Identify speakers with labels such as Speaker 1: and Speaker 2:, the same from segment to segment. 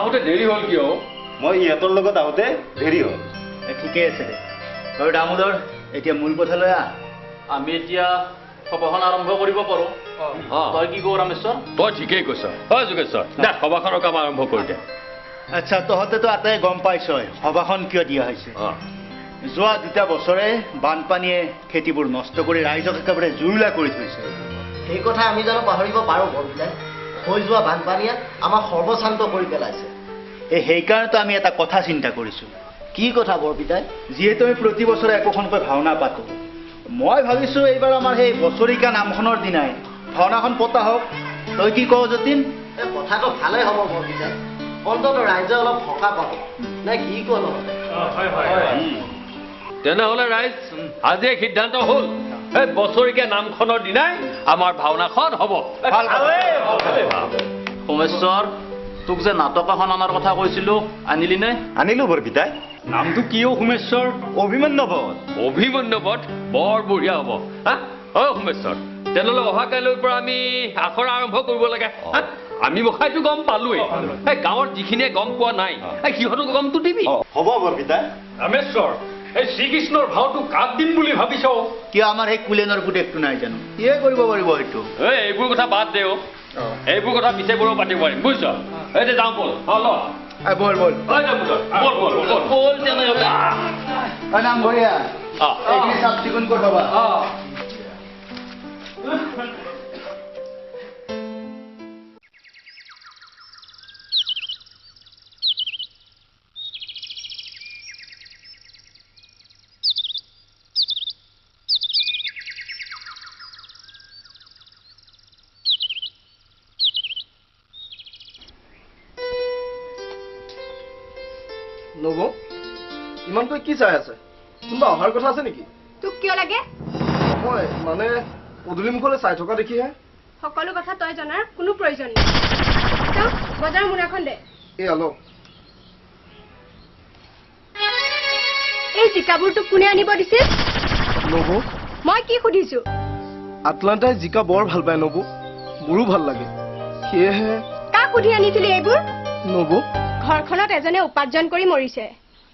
Speaker 1: আহোঁতে দেৰি হ'ল কিয়?
Speaker 2: মই ইহঁতৰ লগত আহোঁতে দেৰি হ'ল।
Speaker 3: ঠিকে আছে দে বাৰু দামোদৰ এতিয়া মূল কথালৈ আহ।
Speaker 4: আমি এতিয়া সভাখন আৰম্ভ কৰিব পাৰোঁ। তই কি কওঁ ৰামেশ্বৰ?
Speaker 1: তই ঠিকেই কৈছ। হয় যোগেশ্বৰ, দে সভাখনৰ কাম আৰম্ভ কৰি দে।
Speaker 3: আচ্ছা তহঁতেতো আটাই গম পাইছই সভাখন কিয় দিয়া হৈছে। যোৱা 2টা বছৰে বানপানীয়ে খেতিবোৰ নষ্ট কৰি ৰাইজক একেবাৰে জুৰুলা কৰি থৈছে।
Speaker 5: সেই কথা আমি জানো পাহৰিব পাৰোঁ বৰপিতাই? হৈ যোৱা বানপানীয়ে আমাক সৰ্বশান্ত কৰি পেলাইছে।
Speaker 3: সেইকাৰণেতো আমি এটা কথা চিন্তা কৰিছোঁ।
Speaker 5: কি কথা বৰপিতাই?
Speaker 3: যিহেতু আমি প্ৰতি বছৰে একোখনকৈ ভাওনা পাতোঁ, মই ভাবিছোঁ এইবাৰ আমাৰ সেই বছৰিকা নামখনৰ দিনাই ভাওনাখন পতা হওক। তই কি কৱ যতীন?
Speaker 5: কথাটো ভালেই হ'ব বৰপিতাই, অন্ততঃ ৰাইজে অলপ সকাহ পাব। নাই কি কওঁ নহ'লে?
Speaker 1: তেনেহ'লে ৰাইজ আজিয়ে সিদ্ধান্ত হ'ল, এই বছৰিকীয়া নামখনৰ দিনাই আমাৰ ভাওনাখন হ'ব।
Speaker 4: সোমেশ্বৰ, তোক যে নাটক এখন অনাৰ কথা কৈছিলোঁ, আনিলি নে?
Speaker 2: আনিলোঁ বৰপিতাই।
Speaker 1: নামটো কি অ' সোমেশ্বৰ?
Speaker 2: অভিমন্যু বধ।
Speaker 1: অভিমন্যু বধ বৰ বঢ়িয়া হ'ব। হা অ' সোমেশ্বৰ, তেনেহ'লে অহা কাইলৈৰ পৰা আমি আখৰা আৰম্ভ কৰিব লাগে। আমি মুখাইতো গম পালোৱেই, এই গাঁৱৰ যিখিনিয়ে গম পোৱা নাই সিহঁতক গমটো দিবি।
Speaker 2: হ'ব বৰপিতাই।
Speaker 1: ৰামেশ্বৰ, এই শ্ৰীকৃষ্ণৰ ভাওটো কাক দিম বুলি ভাবিছ?
Speaker 3: কিয় আমাৰ সেই কুলেনৰ পুতেকটো নাই জানো? সিয়ে কৰিব পাৰিব এইটো।
Speaker 1: এইবোৰ কথা বাদ দে অ'। এইবোৰ কথা পিছে বৰ পাতিব পাৰিম বুজিছ? এই যাওঁ ব'ল। ল
Speaker 3: বল বল
Speaker 1: ব'ল তেনেহ'লে
Speaker 3: নামঘৰীয়া এইখিনি চাফ চিকুণ কৰি থবা।
Speaker 6: নবৌ, ইমানকৈ কি চাই আছে? কোনোবা অহাৰ কথা আছে নেকি?
Speaker 7: তোক কিয় লাগে?
Speaker 6: মই মানে পদূলিমুখলৈ চাই থকা দেখিহে।
Speaker 7: সকলো কথা তই জনাৰ কোনো প্ৰয়োজন নাই। বজাৰৰ মোনাখন দে।
Speaker 6: এই আলক।
Speaker 7: এই জিকাবোৰ তোক কোনে আনিব দিছিল?
Speaker 6: নবৌ,
Speaker 7: মই কি সুধিছো?
Speaker 6: আটলাণ্টাই জিকা বৰ ভাল পায় নবৌ, মোৰো ভাল লাগে। সেয়েহে
Speaker 7: কাক সুধি আনিছিলি এইবোৰ?
Speaker 6: নবৌ,
Speaker 7: ঘৰখনত এজনে উপাৰ্জন কৰি মৰিছে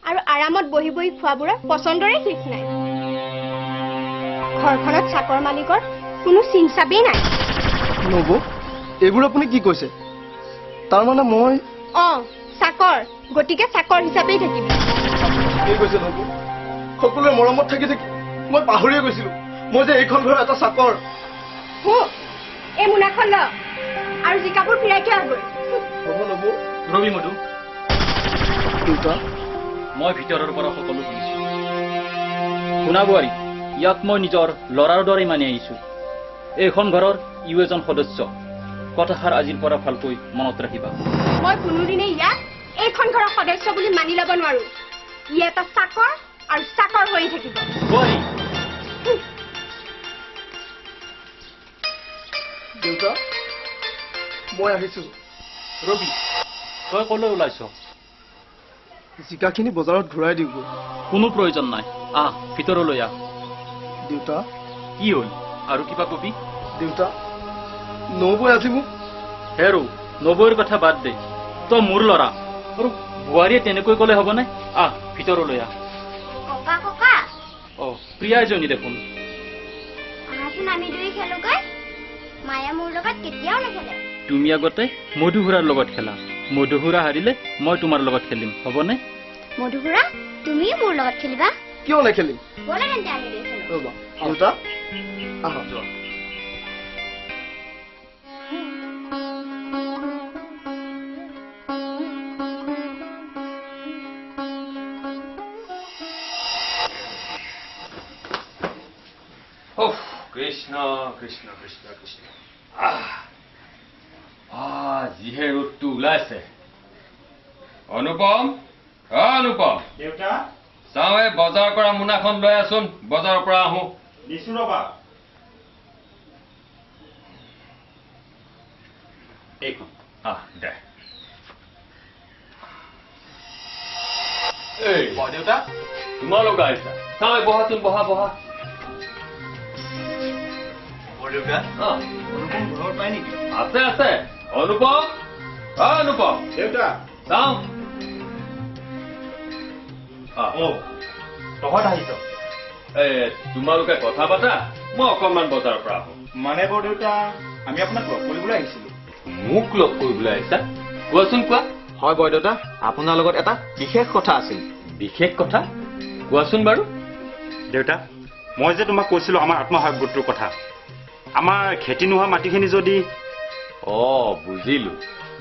Speaker 7: আৰু আৰামত বহি বহি খোৱাবোৰৰ পচন্দৰে শেষ নাই। ঘৰখনত চাকৰ মালিকৰ কোনো চিন চাবেই নাই।
Speaker 6: নবৌ, এইবোৰ আপুনি কি কৈছে? তাৰমানে মই
Speaker 7: চাকৰ, গতিকে চাকৰ হিচাপেই থাকিবি।
Speaker 6: কি কৈছে নবৌ? সকলোৰে মৰমত থাকি থাকি মই পাহৰিয়ে গৈছিলোঁ মই যে এইখন ঘৰৰ এটা চাকৰ।
Speaker 7: এই মোনাখন ল আৰু জিকাবোৰ ফিৰাই থৈ আহগৈ।
Speaker 6: হ'ব নবৌ।
Speaker 4: ৰবি মধু,
Speaker 6: দেউতা,
Speaker 4: মই ভিতৰৰ পৰা সকলো শুনিছোঁ। শুনা বোৱাৰী, ইয়াক মই নিজৰ ল'ৰাৰ দৰে মানি আহিছোঁ। এইখন ঘৰৰ ইও এজন সদস্য। কথাষাৰ আজিৰ পৰা ভালকৈ মনত ৰাখিবা।
Speaker 7: মই কোনোদিনে ইয়াক এইখন ঘৰৰ সদস্য বুলি মানি ল'ব নোৱাৰো। ই এটা চাকৰ আৰু চাকৰ হৈ থাকিব।
Speaker 4: বোৱাৰী,
Speaker 6: দেউতা, মই আহিছোঁ।
Speaker 4: ৰবি, তই ক'লৈ ওলাইছ?
Speaker 6: জিকাখিনি বজাৰত ঘূৰাই দিওঁগৈ।
Speaker 4: কোনো প্ৰয়োজন নাই, আহ ভিতৰলৈ আহ।
Speaker 6: দেউতা,
Speaker 4: কি হ'ল আৰু কিবা কবি?
Speaker 6: দেউতা, নবৌৱে আজি মোক
Speaker 4: হেৰু, নবৌৰ কথা বাদ দে। তই মোৰ ল'ৰা আৰু বোৱাৰীয়ে তেনেকৈ ক'লে হ'বনে? আহ ভিতৰলৈ আহ।
Speaker 7: ককা ককা,
Speaker 4: প্ৰিয়া এজনী দেখোন।
Speaker 7: আহাচোন আমি দুই খেলোগৈ। মায়া মোৰ লগত কেতিয়াও নেখেলে।
Speaker 4: তুমি আগতে মধুসুৰাৰ লগত খেলা। মধুসুৰা হাৰিলে মই তোমাৰ লগত খেলিম, হ'বনে?
Speaker 7: মধুসুৰা, তুমিও মোৰ লগত খেলিবা?
Speaker 6: কিয় নেখেলিম?
Speaker 7: ব'লা তেন্তে আমি দুই খেলো।
Speaker 6: ৰ'বা, দেউতা, আহা।
Speaker 1: কৃষ্ণ কৃষ্ণ কৃষ্ণ কৃষ্ণ। যিহে ৰ'দটো ওলাইছে। অনুপম, অনুপম,
Speaker 2: দেউতা,
Speaker 1: চাওঁ এই বজাৰ কৰা মোনাখন লৈ আছোন, বজাৰৰ পৰা আহোঁ।
Speaker 2: দিছোঁ ৰ'বা।
Speaker 1: এইখন দে। এই দেউতা, তোমালোক আহিছা। চাওঁ এই বহাচোন, বহা বহা।
Speaker 3: দেউতা, অনুপম ঘৰত পায় নেকি?
Speaker 1: আছে আছে। অনুপম, অনুপম
Speaker 2: দেউতা
Speaker 1: চাওঁ
Speaker 2: তহঁত আহিছ
Speaker 1: তোমালোকে কথা পাতা মই অকণমান বজাৰৰ পৰা আহোঁ
Speaker 2: মানে বৰ দেউতা আমি আপোনাক লগ কৰিবলৈ আহিছিলো
Speaker 1: মোক লগ কৰিবলৈ আহিছা কোৱাচোন কোৱা
Speaker 6: হয় বৰদেউতা আপোনাৰ লগত এটা বিশেষ কথা আছিল
Speaker 1: বিশেষ কথা কোৱাচোন বাৰু
Speaker 2: দেউতা মই যে তোমাক কৈছিলো আমাৰ আত্মসহায়ক গোটটোৰ কথা আমাৰ খেতি নোহোৱা মাটিখিনি যদি
Speaker 1: বুজিলো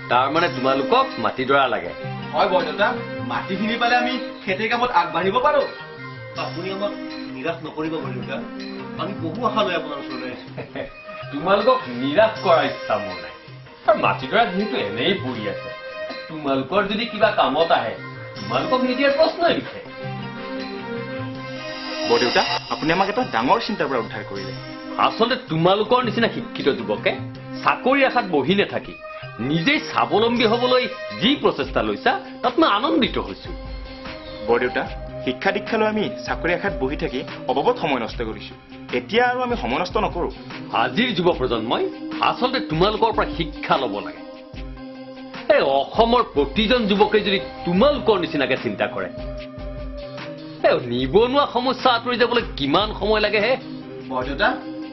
Speaker 1: তাৰমানে তোমালোকক মাটিডৰা লাগে
Speaker 6: হয় বৰদেউতা মাটিখিনি পালে আমি খেতিৰ কামত আগবাঢ়িব পাৰো
Speaker 5: আপুনি আমাক নিৰাশ নকৰিব বৰদেউতা আমি বহু আশা লৈ আপোনাৰ ওচৰলৈ
Speaker 1: তোমালোকক নিৰাশ কৰাৰ ইচ্ছা মোৰ নাই আৰু মাটিডৰা যিহেতু এনেই পৰি আছে তোমালোকৰ যদি কিবা কামত আহে তোমালোকক নিদিয়াৰ প্ৰশ্নই নুঠে
Speaker 2: বৰদেউতা আপুনি আমাক এটা ডাঙৰ চিন্তাৰ পৰা উদ্ধাৰ কৰিলে
Speaker 1: আচলতে তোমালোকৰ নিচিনা শিক্ষিত যুৱকে চাকৰি আশাত বহি নাথাকি নিজেই স্বাৱলম্বী হবলৈ যি প্ৰচেষ্টা লৈছা তাত মই আনন্দিত হৈছো
Speaker 2: বৰদেউতা শিক্ষা দীক্ষা লৈ আমি চাকৰি আশাত বহি থাকি অবাবত সময় নষ্ট কৰিছো এতিয়া আৰু আমি সময় নষ্ট নকৰো
Speaker 1: আজিৰ যুৱ প্ৰজন্মই আচলতে তোমালোকৰ পৰা শিক্ষা ল'ব লাগে এই অসমৰ প্ৰতিজন যুৱকে যদি তোমালোকৰ নিচিনাকে চিন্তা কৰে নিবনুৱা সমস্যা আঁতৰি যাবলৈ কিমান সময় লাগে হে
Speaker 6: বৰদেউতা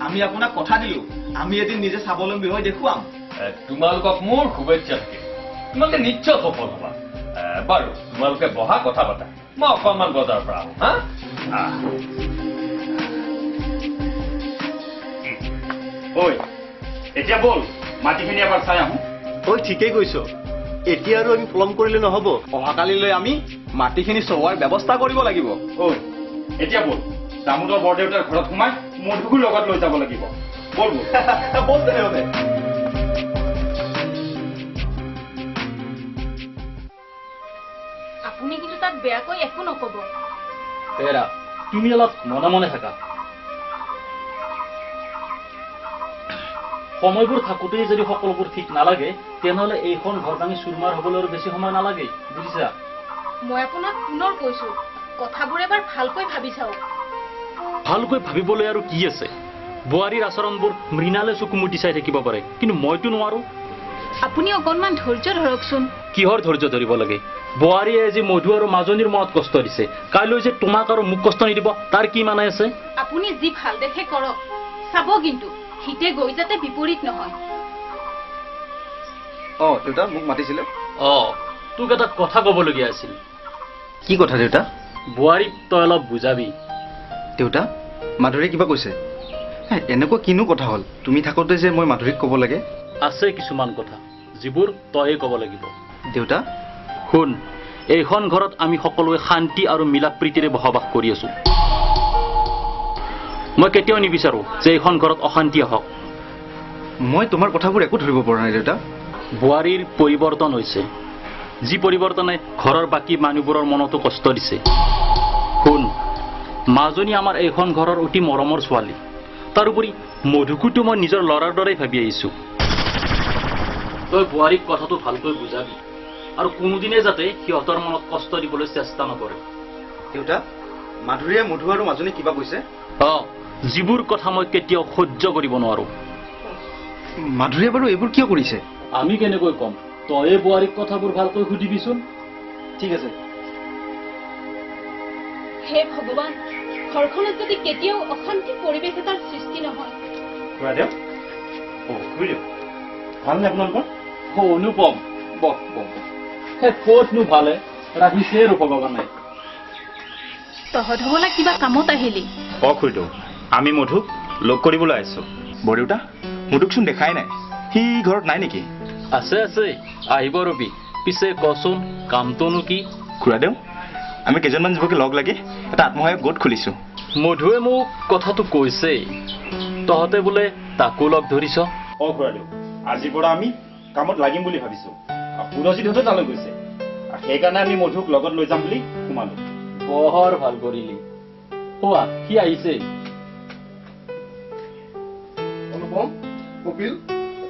Speaker 6: আমি আপোনাক কথা দিলো আমি এদিন নিজে স্বাৱলম্বী হৈ দেখুৱাম
Speaker 1: তোমালোকক মোৰ শুভেচ্ছা থাকিল তোমালোকে নিশ্চয় সফল হবা বাৰু তোমালোকে বহা কথা পাতা মই অকণমান বজাৰৰ পৰা আহোঁ হা
Speaker 2: ঐ এতিয়া বল মাটিখিনি এবাৰ চাই আহোঁ
Speaker 3: ঐ ঠিকেই কৈছ এতিয়া আৰু আমি পলম কৰিলে নহ'ব
Speaker 6: অহাকালিলৈ আমি মাটিখিনি চোৱাৰ ব্যৱস্থা কৰিব লাগিব
Speaker 2: ঐ এতিয়া বল দামোদৰ বৰদেউতাৰ ঘৰত সোমাই মধুকো লগত লৈ যাব লাগিব বল
Speaker 6: বল তেনেহ'লে
Speaker 7: আপুনি কিন্তু তাত বেয়াকৈ একো নকব
Speaker 4: এৰা তুমি অলপ মনে মনে থাকা সময়বোৰ থাকোঁতেই যদি সকলোবোৰ ঠিক নালাগে তেনেহ'লে এইখন ঘৰ ভাঙি চুৰমাৰ হ'বলৈ আৰু বেছি সময় নালাগে বুজিছা
Speaker 7: মই আপোনাক পুনৰ কৈছো কথাবোৰ এবাৰ ভালকৈ ভাবি চাওক
Speaker 4: ভালকৈ ভাবিবলৈ আৰু কি আছে বোৱাৰীৰ আচৰণবোৰ মৃণালে চকুমুটি চাই থাকিব পাৰে কিন্তু মইতো নোৱাৰো
Speaker 7: আপুনি অকণমান ধৈৰ্য ধৰকচোন
Speaker 4: কিহৰ ধৈৰ্য ধৰিব লাগে বোৱাৰীয়ে আজি মধু আৰু মাজনীৰ মনত কষ্ট দিছে কাইলৈ যে তোমাক আৰু মোক কষ্ট নিদিব তাৰ কি মানে আছে
Speaker 7: আপুনি যি ভাল দেখে কৰক চাব কিন্তু হিতে গৈ যাতে বিপৰীত নহয়
Speaker 6: দেউতা মোক মাতিছিলে
Speaker 4: তোক এটা কথা ক'বলগীয়া আছিল
Speaker 6: কি কথা দেউতা
Speaker 4: বোৱাৰীক তই অলপ বুজাবি
Speaker 6: দেউতা মাধুৰীয়ে কিবা কৈছে এনেকুৱা কিনো কথা হ'ল তুমি থাকোঁতে যে মই মাধুৰীক ক'ব লাগে
Speaker 4: আছে কিছুমান কথা যিবোৰ তয়ে ক'ব লাগিব
Speaker 6: দেউতা
Speaker 4: শুন এইখন ঘৰত আমি সকলোৱে শান্তি আৰু মিলা প্ৰীতিৰে বসবাস কৰি আছো মই কেতিয়াও নিবিচাৰো যে এইখন ঘৰত অশান্তি হওক
Speaker 6: মই তোমাৰ কথাবোৰ একো ধৰিব পৰা নাই দেউতা
Speaker 4: বোৱাৰীৰ পৰিৱৰ্তন হৈছে যি পৰিৱৰ্তনে ঘৰৰ বাকী মানুহবোৰৰ মনতো কষ্ট দিছে শুন মাজনী আমাৰ এইখন ঘৰৰ অতি মৰমৰ ছোৱালী তাৰোপৰি মধুকুটো মই নিজৰ ল'ৰাৰ দৰেই ভাবি আহিছো তই বোৱাৰীক কথাটো ভালকৈ বুজাবি আৰু কোনোদিনে যাতে সিহঁতৰ মনত কষ্ট দিবলৈ চেষ্টা নকৰে
Speaker 6: দেউতা মাধুৰীয়ে মধু আৰু মাজনী কিবা কৈছে
Speaker 4: যিবোৰ কথা মই কেতিয়াও সহ্য কৰিব নোৱাৰো
Speaker 6: মাধুৰীয়ে বাৰু এইবোৰ কিয় কৰিছে
Speaker 4: আমি কেনেকৈ ক'ম তয়ে বোৱাৰীক কথাবোৰ ভালকৈ সুধিবিচোন
Speaker 6: ঠিক আছে
Speaker 7: হে ভগৱান ঘৰখনত যদি কেতিয়াও অশান্তি পৰিৱেশ এটাৰ সৃষ্টি নহয়
Speaker 2: খুৰাদেউ খুৰীদেউ ভালনে আপোনালোকৰ
Speaker 4: অনুপম বহ ক'তনো ভালে ৰাখিছে আৰু ভগৱানে
Speaker 7: তহঁত হ'বলা কিবা কামত আহিলি
Speaker 2: খুৰীদেউ আমি মধুক লগ কৰিবলৈ আহিছো বৰদেউতা মধুকচোন দেখাই নাই সি ঘৰত নাই নেকি
Speaker 4: আছে আহিব ৰবি পিছে কচোন কামটোনো কি
Speaker 2: খুৰাদেউ আমি কেইজনমান যুৱকে লগ লাগি এটা আত্মসহায়ক গোট খুলিছো
Speaker 4: মধুৱে মোক কথাটো কৈছেই তহঁতে বোলে তাকো লগ ধৰিছ
Speaker 2: খুৰাদেউ আজিৰ পৰা আমি কামত লাগিম বুলি ভাবিছো সুৰজিতহঁতে তালৈ গৈছে সেইকাৰণে আমি মধুক লগত লৈ যাম বুলি সোমালো
Speaker 4: বৰ ভাল কৰিলি হোৱা সি আহিছে
Speaker 6: অনুপম কপিল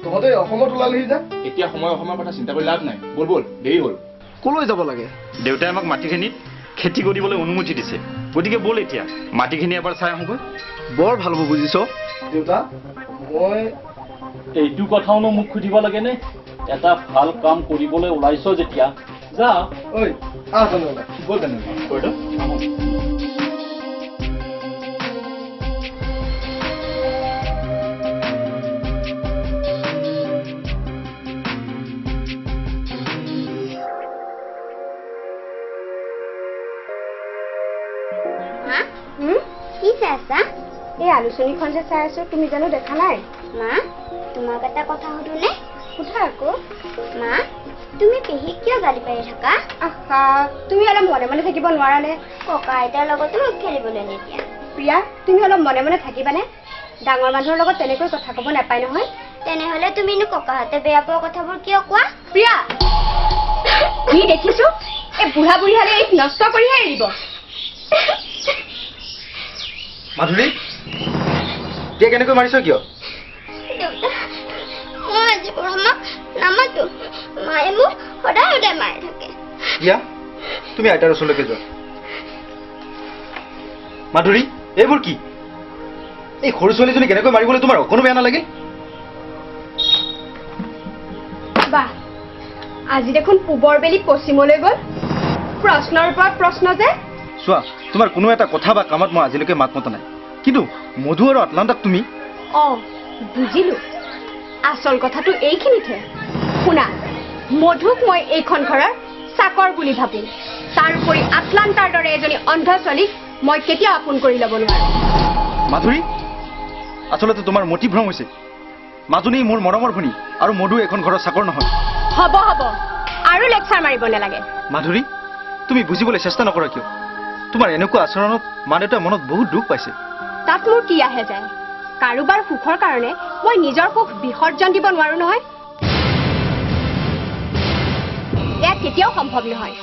Speaker 6: তহঁতে অসমত ওলালেহি যে
Speaker 2: এতিয়া সময় অসমৰ কথা চিন্তা কৰি লাভ নাই বল দেৰি হ'ল
Speaker 6: কলৈ যাব লাগে
Speaker 2: দেউতাই আমাক মাটিখিনিত খেতি কৰিবলৈ অনুমতি দিছে গতিকে বল এতিয়া মাটিখিনি এবাৰ চাই আহোঁগৈ
Speaker 6: বৰ ভাল হ'ব বুজিছ দেউতা মই
Speaker 4: এইটো কথাওনো মোক সুধিব লাগেনে এটা ভাল কাম কৰিবলৈ ওলাইছ যেতিয়া যা
Speaker 6: ঐ আহ তেনেহ'লে ব'ল তেনেহ'লে
Speaker 2: কৰিলোঁ
Speaker 8: মা কি চাই আছা?
Speaker 7: এই আলোচনীখন যে চাই আছো তুমি জানো দেখা নাই?
Speaker 8: মা তোমাক এটা কথা সুধোনে?
Speaker 7: সোধা আকৌ।
Speaker 8: মা তুমি পেহীক কিয় গালি পাৰি থাকা?
Speaker 7: আহা তুমি অলপ মনে মনে থাকিব নোৱাৰানে?
Speaker 8: ককা আইতাৰ লগতো মোক খেলিবলৈ নিদিয়া।
Speaker 7: প্ৰিয়া তুমি অলপ মনে মনে থাকিবানে? ডাঙৰ মানুহৰ লগত তেনেকৈ কথা ক'ব নাপায় নহয়।
Speaker 8: তেনেহ'লে তুমিনো ককাহঁতে বেয়া পোৱা কথাবোৰ কিয় কোৱা?
Speaker 7: প্ৰিয়া কি দেখিছো এই বুঢ়া বুঢ়ী হালে এই নষ্ট কৰিহে এৰিব।
Speaker 6: মাধুৰী এতিয়া কেনেকৈ মাৰিছ কিয়?
Speaker 8: দেউতা মই আজি পৰা মাক নামাতো। মায়ে মোক সদায় সদায় মাৰি থাকে।
Speaker 6: ইয়া তুমি আইতাৰ ওচৰলৈকে যোৱা। মাধুৰী এইবোৰ কি? এই সৰু ছোৱালীজনী কেনেকৈ মাৰিবলৈ তোমাৰ অকণো বেয়া নালাগে?
Speaker 7: বাহ আজি দেখোন পূবৰ বেলি পশ্চিমলৈ গ'ল। প্ৰশ্নৰ ওপৰত প্ৰশ্ন যে।
Speaker 6: চোৱা তোমাৰ কোনো এটা কথা বা কামত মই আজিলৈকে মাত মতা নাই, কিন্তু মধু আৰু আটলাণ্টাক তুমি
Speaker 7: বুজিলো। আচল কথাটো এইখিনিতে। শুনা মধুক মই এইখন ঘৰৰ চাকৰ বুলি ভাবো। তাৰ উপৰি আটলাণ্টাৰ দৰে এজনী অন্ধ ছোৱালীক মই কেতিয়াও আপোন কৰি ল'ব নোৱাৰো।
Speaker 6: মাধুৰী আচলতে তোমাৰ মতিভ্ৰম হৈছে। মাজনী মোৰ মৰমৰ ভনী আৰু মধু এখন ঘৰৰ চাকৰ নহয়।
Speaker 7: হ'ব হ'ব আৰু লেকচাৰ মাৰিব নালাগে।
Speaker 6: মাধুৰী তুমি বুজিবলৈ চেষ্টা নকৰা কিয়? তোমাৰ এনেকুৱা আচৰণত মা দেউতাই মনত বহুত দুখ পাইছে।
Speaker 7: তাত মোৰ কি আহে যায়? কাৰোবাৰ সুখৰ কাৰণে মই নিজৰ সুখ বিসৰ্জন দিব নোৱাৰো নহয়। এয়া কেতিয়াও সম্ভৱ নহয়।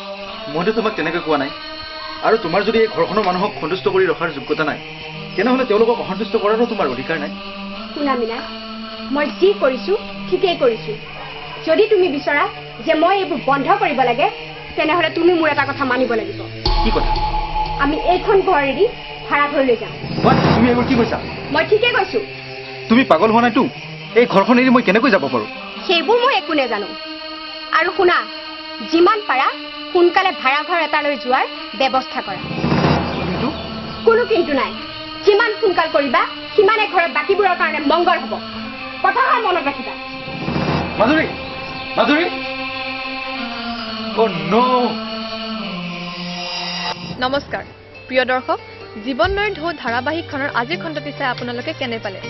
Speaker 6: মইতো তোমাক তেনেকৈ কোৱা নাই। আৰু তোমাৰ যদি এই ঘৰখনৰ মানুহক সন্তুষ্ট কৰি ৰখাৰ যোগ্যতা নাই, তেনেহ'লে তেওঁলোকক অসন্তুষ্ট কৰাৰো তোমাৰ অধিকাৰ নাই।
Speaker 7: শুনা মীনা মই যি কৰিছো ঠিকেই কৰিছো। যদি তুমি বিচৰা যে মই এইবোৰ বন্ধ কৰিব লাগে তেনেহ'লে তুমি মোৰ এটা কথা মানিব লাগিব।
Speaker 6: কি কথা?
Speaker 7: আমি এইখন ঘৰ এৰি ভাড়া ঘৰলৈ যাম।
Speaker 6: তুমি এইবোৰ কি কৈছা?
Speaker 7: মই ঠিকেই কৈছো।
Speaker 6: তুমি পাগল হোৱা নাইতো? এই ঘৰখন এৰি মই কেনেকৈ যাব পাৰোঁ?
Speaker 7: সেইবোৰ মই একো নেজানো। আৰু শুনা যিমান পাৰা সোনকালে ভাড়া ঘৰ এটালৈ যোৱাৰ ব্যৱস্থা কৰা।
Speaker 6: কিন্তু
Speaker 7: কোনো কিন্তু নাই। যিমান সোনকাল কৰিবা সিমানে ঘৰত বাকীবোৰৰ কাৰণে মংগল হ'ব। কথাষাৰ মনত ৰাখিবা।
Speaker 6: মাধুৰী মাধুৰী
Speaker 9: নমস্কাৰ প্ৰিয় দৰ্শক, জীৱন নৈৰ ঢৌ ধাৰাবাহিকখনৰ আজিৰ খণ্ডটি চাই আপোনালোকে কেনে পালে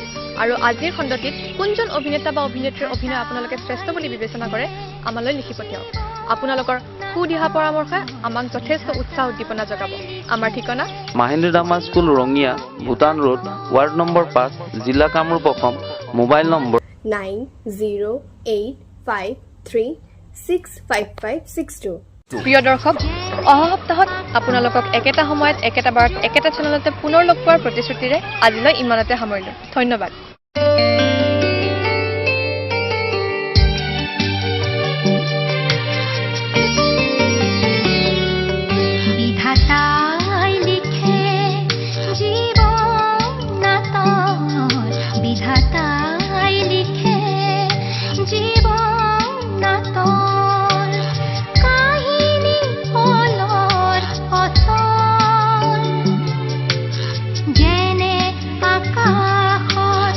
Speaker 9: আৰু আজিৰ খণ্ডটিত কোনজন অভিনেতা বা অভিনেত্ৰীৰ অভিনয় আপোনালোকে শ্ৰেষ্ঠ বুলি বিবেচনা কৰে আমালৈ লিখি পঠিয়াওক। আপোনালোকৰ সুদিহা পৰামৰ্শই আমাক যথেষ্ট উৎসাহ উদ্দীপনা যোগাব। আমাৰ ঠিকনা
Speaker 10: Mahendra drama school Rangia, Bhutan road, ward number 5, জিলা কামৰূপ অসম। Mobile number
Speaker 7: 9085365562।
Speaker 9: প্ৰিয় দৰ্শক, অহা সপ্তাহত আপোনালোকক একেটা সময়ত একেটা বাৰত একেটা চেনেলতে পুনৰ লগ পোৱাৰ প্ৰতিশ্ৰুতিৰে আজিলৈ ইমানতে সামৰিলোঁ। ধন্যবাদ।
Speaker 8: যেনে আকাশত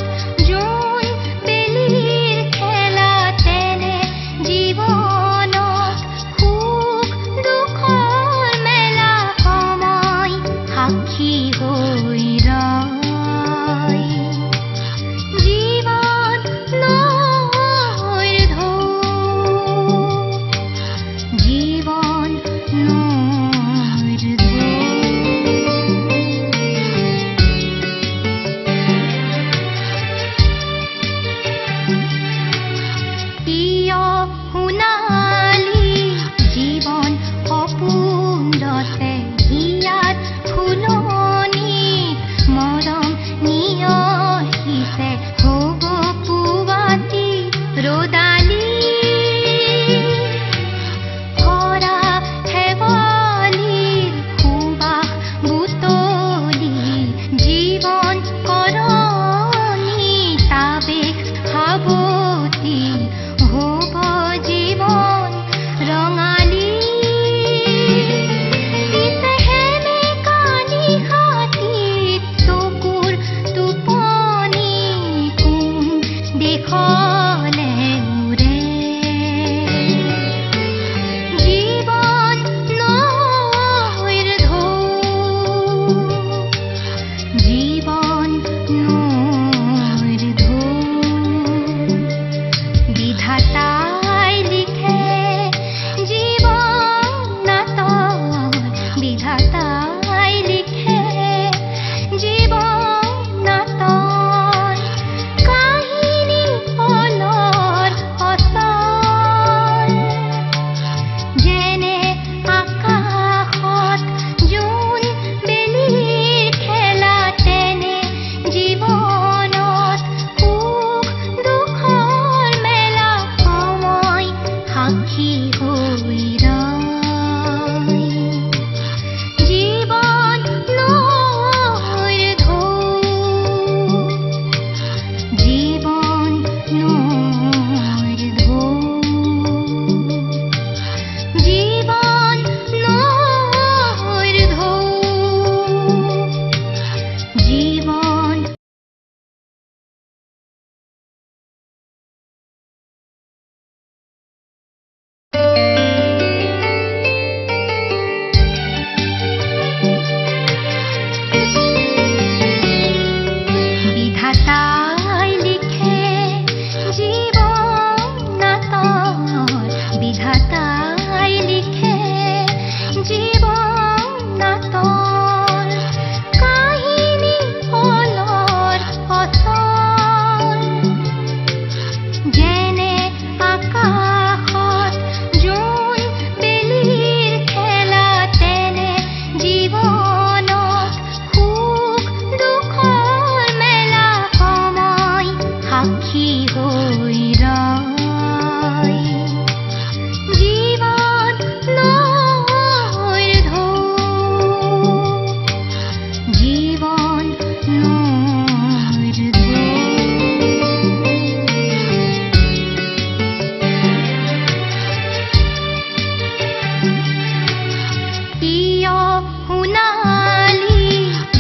Speaker 8: কিয় সোণালী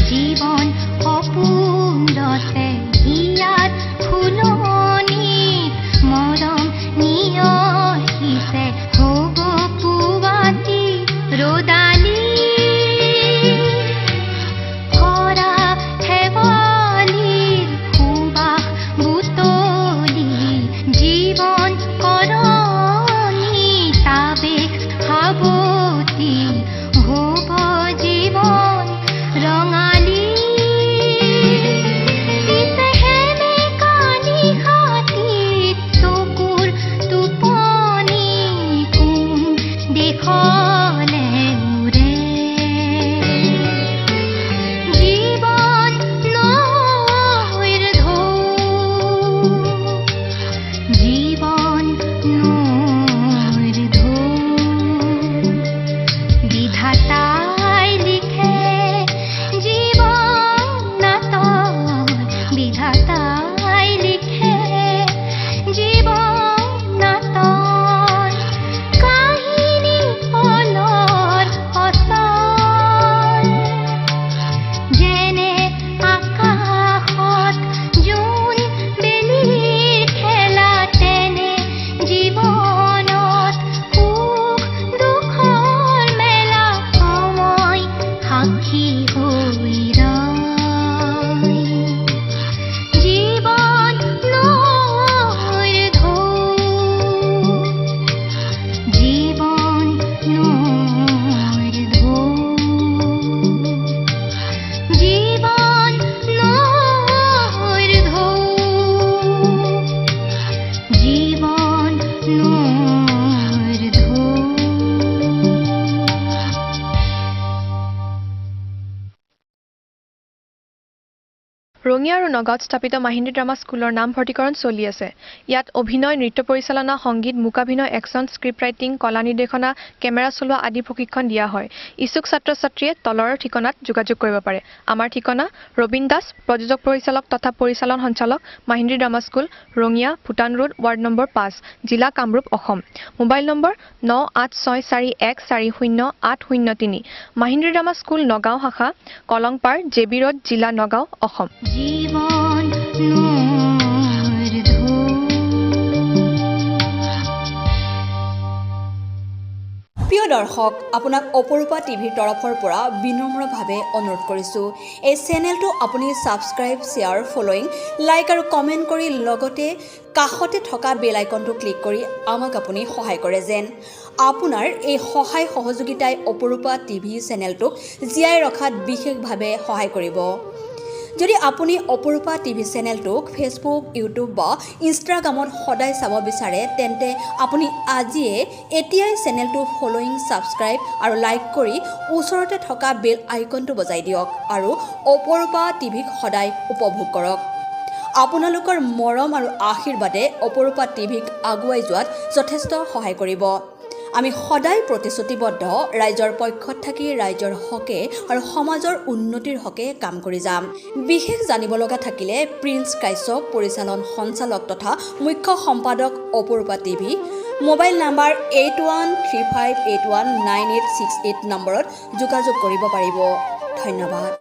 Speaker 8: জীৱন সপোনতে হিয়াত ফুলনি মৰম নিয়হিছে হ'ব পুৱাতি ৰ'দালি ভৰা শেৱালিৰ সুবাস বুটলি জীৱন কৰণী তাবেশ সাৱতী হ'ব জীৱন ৰঙালী পিছেহেনে কানি হাতীত চকুৰ টোপনি কোন দেশলে উৰে জীৱন নৈৰ ঢৌ জীৱন নৈৰ ঢৌ বিধাতাই লিখে জীৱন নাটক বিধাতাই লিখে জীৱন নাটক কাহিনী পলৰ অচল যেনে আকাশত জোন বেলিৰ খেলা তেনে জীৱনত সুখ দুখৰ মেলা সময় সাক্ষী হৈ ৰয় জীৱন নৈৰ ঢৌ জীৱন নৈৰ ঢৌ জীৱন নৈৰ ঢৌ জীৱন নৈৰ ঢৌ
Speaker 9: ৰঙিয়া আৰু নগাঁৱত স্থাপিত মাহিন্দ্ৰী ড্ৰামা স্কুলৰ নামভৰ্তিকৰণ চলি আছে। ইয়াত অভিনয়, নৃত্য পৰিচালনা, সংগীত, মূকাভিনয়, একশ্যন, স্ক্ৰিপ্ট ৰাইটিং, কলা নিৰ্দেশনা, কেমেৰা চলোৱা আদি প্ৰশিক্ষণ দিয়া হয়। ইচ্ছুক ছাত্ৰ ছাত্ৰীয়ে তলৰ ঠিকনাত যোগাযোগ কৰিব পাৰে। আমাৰ ঠিকনা ৰবীন দাস, প্ৰযোজক পৰিচালক তথা পৰিচালন সঞ্চালক, Mahindri drama school, Rangia, Bhutan road, ward number 5, জিলা Kamrup, Assam. Mobile number 9864140803। Mahindri drama school Nagaon শাখা, কলংপাৰ, জেবি ৰোড, জিলা নগাঁও, অসম।
Speaker 8: জীৱন নৈৰ ঢৌ
Speaker 11: প্ৰিয় দৰ্শক, আপোনাক অপৰূপা টিভিৰ তৰফৰ পৰা বিনম্ৰভাৱে অনুৰোধ কৰিছোঁ, এই চেনেলটো আপুনি ছাবস্ক্ৰাইব, শ্বেয়াৰ, ফলোইং, লাইক আৰু কমেণ্ট কৰি লগতে কাষতে থকা বেল আইকনটো ক্লিক কৰি আমাক আপুনি সহায় কৰে যেন। আপোনাৰ এই সহায় সহযোগিতাই অপৰূপা টিভি চেনেলটোক জীয়াই ৰখাত বিশেষভাৱে সহায় কৰিব। যদি আপুনি অপৰূপা টিভি চেনেলটোক ফেচবুক, ইউটিউব বা ইনষ্টাগ্ৰামত সদায় চাব বিচাৰে, তেন্তে আপুনি এতিয়াই চেনেলটো ফলোইং, ছাবস্ক্ৰাইব আৰু লাইক কৰি ওচৰতে থকা বেল আইকনটো বজাই দিয়ক আৰু অপৰূপা টিভিক সদায় উপভোগ কৰক। আপোনালোকৰ মৰম আৰু আশীৰ্বাদে অপৰূপা টিভিক আগুৱাই যোৱাত যথেষ্ট সহায় কৰিব। আমি সদায় প্ৰতিশ্ৰুতিবদ্ধ, ৰাইজৰ পক্ষত থাকি ৰাইজৰ হকে আৰু সমাজৰ উন্নতিৰ হকে কাম কৰি যাম। বিশেষ জানিব লগা থাকিলে প্ৰিন্স কাশ্যপ, পৰিচালন সঞ্চালক তথা মুখ্য সম্পাদক, অপৰূপা টিভি, মোবাইল নাম্বাৰ 8135819868 নম্বৰত যোগাযোগ কৰিব পাৰিব। ধন্যবাদ।